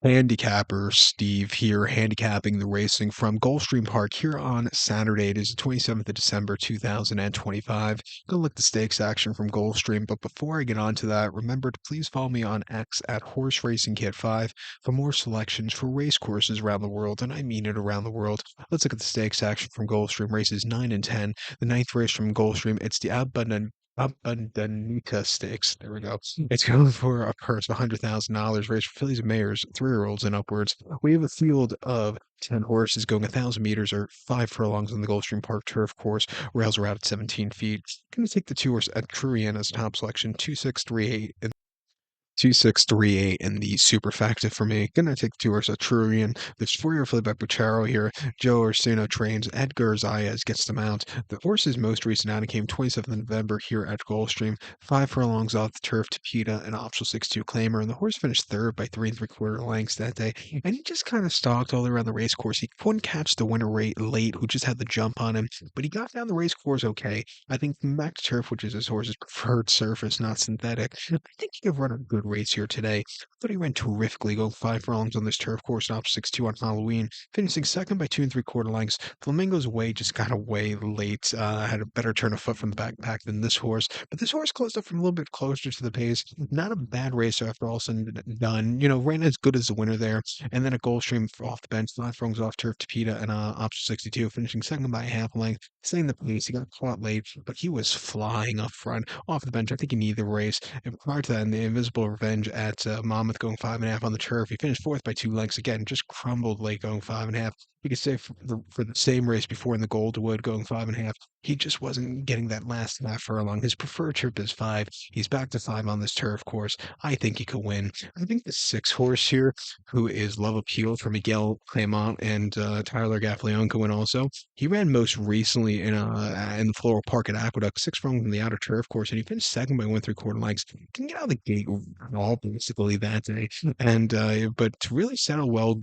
Handicapper Steve here, handicapping the racing from Gulfstream Park here on Saturday. It is the 27th of December, 2025. Gonna look at the stakes action from Gulfstream, but before I get on to that, remember to please follow me on X at Horse Racing Kit 5 for more selections for race courses around the world, and I mean it around the world. Let's look at the stakes action from Gulfstream races 9 and 10. The ninth race from Gulfstream, it's the Abundantia Stakes. There we go. It's going for a purse of $100,000 race for fillies and mares, 3-year-olds and upwards. We have a field of 10 horses going 1,000 meters or 5 furlongs on the Gulfstream Park turf course. Rails are out at 17 feet. Going to take the 2 horse at Trurian as top selection, 2638. 2638 in the superfecta for me. Gonna take the 2 horse at Trurian. There's 4-year filly by Puchero here. Joe Orsino trains. Edgar Zayas gets the mount. The horse's most recent outing came 27th of November here at Gulfstream. 5 furlongs off the turf to PETA, an optional 6-2 claimer, and the horse finished third by 3 3/4 lengths that day. And he just kind of stalked all around the race course. He couldn't catch the winner rate late, who just had the jump on him, but he got down the race course okay. I think max turf, which is his horse's preferred surface, not synthetic. I think he could run a good race here today. I thought he ran terrifically, going 5 furlongs on this turf course, and off 6-2 on Halloween, finishing second by 2 3/4 lengths. Flamingo's way just got away late. Had a better turn of foot from the backpack than this horse, but this horse closed up from a little bit closer to the pace. Not a bad race after all said and done. Ran as good as the winner there, and then a Gulfstream off the bench, 5 furlongs off turf to PETA, and option 62, finishing second by a half length. Staying the pace, he got caught late, but he was flying up front off the bench. I think he needed the race. And prior to that, in the Invisible Revenge at Monmouth, going 5.5 on the turf, he finished fourth by 2 lengths again. Just crumbled late, going 5.5. You could say for the same race before in the Goldwood, going 5.5, he just wasn't getting that last half furlong. His preferred trip is 5. He's back to 5 on this turf course. I think he could win. I think the 6 horse here, who is Love Appeal for Miguel Clement and Tyler Gaffalione, could win also. He ran most recently in the Floral Park at Aqueduct, 6 furlongs from the outer turf course, and he finished second by 1 3/4 lengths. Didn't get out of the gate all basically that day, and but to really settle well,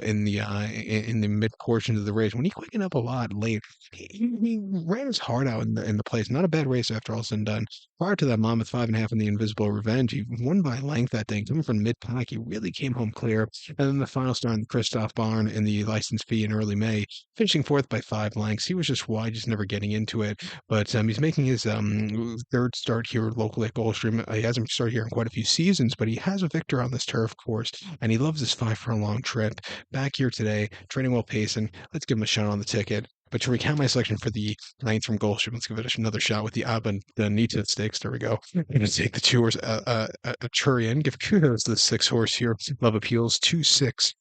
in the mid portion of the race, when he quickened up a lot late, he ran his heart out in the place. Not a bad race after all said and done. Prior to that, Monmouth 5.5 in the Invisible Revenge, he won by length that day. Coming from mid pack, he really came home clear. And then the final start in the Christoph Barn in the license fee in early May, finishing fourth by 5 lengths. He was just wide, just never getting into it. But he's making his third start here locally at Gulfstream. He hasn't started here in quite a few seasons, but he has a victor on this turf course, and he loves this 5 furlong trip. Back here today, training well pacing. Let's give him a shot on the ticket. But to recount my selection for the ninth from Gulfstream, let's give it another shot with the Abundantia Stakes. There we go. I'm going to take the 2 horse Turian. Give kudos to the 6 horse here. Love Appeals 2-6.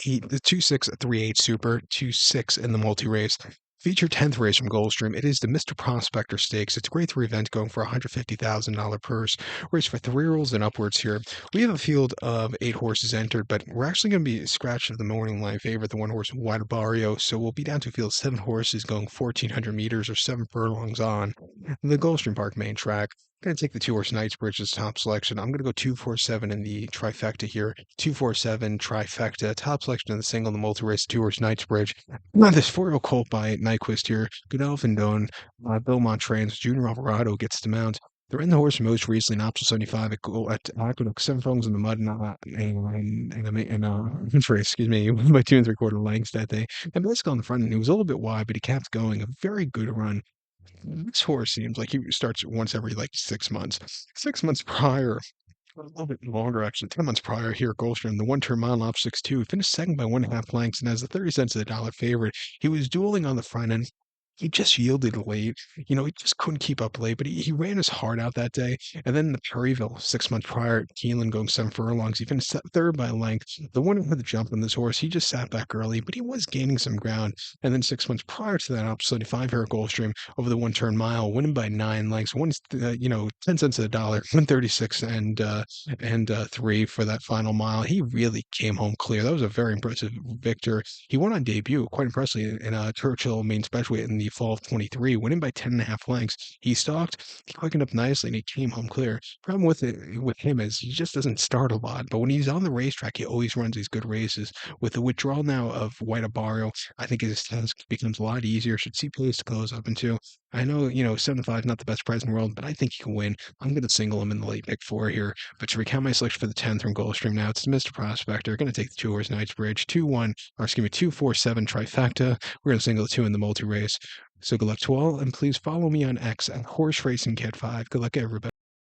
The 2-6 3/8 Super, 2-6 in the multi race. Featured 10th race from Gulfstream. It is the Mr. Prospector Stakes. It's a grade 3 event going for a $150,000 purse. Race for 3-year-olds and upwards here. We have a field of 8 horses entered, but we're actually going to be scratched of the morning line favorite, the 1 horse White Barrio. So we'll be down to a field of 7 horses going 1,400 meters or 7 furlongs on the Gulfstream Park main track. Going to take the 2 horse Knightsbridge as top selection. I'm going to go 2-4-7 in the trifecta here. 2-4-7 trifecta. Top selection in the single, the multi race, 2 horse Knightsbridge. This 4-year-old colt by Nyquist here. Godolphin Doan, Bill Montrains, Junior Alvarado gets the mount. They're in the horse most recently in option 75 at Aqueduct, 7 furlongs in the mud and race, excuse me, by 2 3/4 lengths that day. And basically on the front end, he was a little bit wide, but he kept going. A very good run. This horse seems like he starts once every like 6 months. 6 months prior, a little bit longer actually, 10 months prior here at Gulfstream, the 1 turn mile off 6-2, finished second by 1.5 lengths, and as the 30 cents of the dollar favorite, he was dueling on the front end. He just yielded late. He just couldn't keep up late, but he ran his heart out that day. And then the Perryville, 6 months prior, Keeneland going 7 furlongs. He finished third by a length. The winner had the jump on this horse. He just sat back early, but he was gaining some ground. And then 6 months prior to that, option 75 here at Gulfstream over the 1 turn mile, winning by 9 lengths. 10 cents of the dollar, 136 and 3 for that final mile. He really came home clear. That was a very impressive victor. He won on debut, quite impressively, in a Churchill main specialweight in the fall of 23, winning by 10.5 lengths. He stalked, he quickened up nicely, and he came home clear. Problem with him is he just doesn't start a lot, but when he's on the racetrack, he always runs these good races. With the withdrawal now of White Barrio, I think his task becomes a lot easier. Should see pace to close up into. I know, 7-5 not the best prize in the world, but I think he can win. I'm going to single him in the late pick four here. But to recount my selection for the 10th from Gulfstream now, it's Mr. Prospector. Going to take the 2 horse Knightsbridge, 2-1, or excuse me, 2-4-7 trifecta. We're going to single the 2 in the multi race. So good luck to all, and please follow me on X at Horse Racing Cat 5. Good luck, everybody.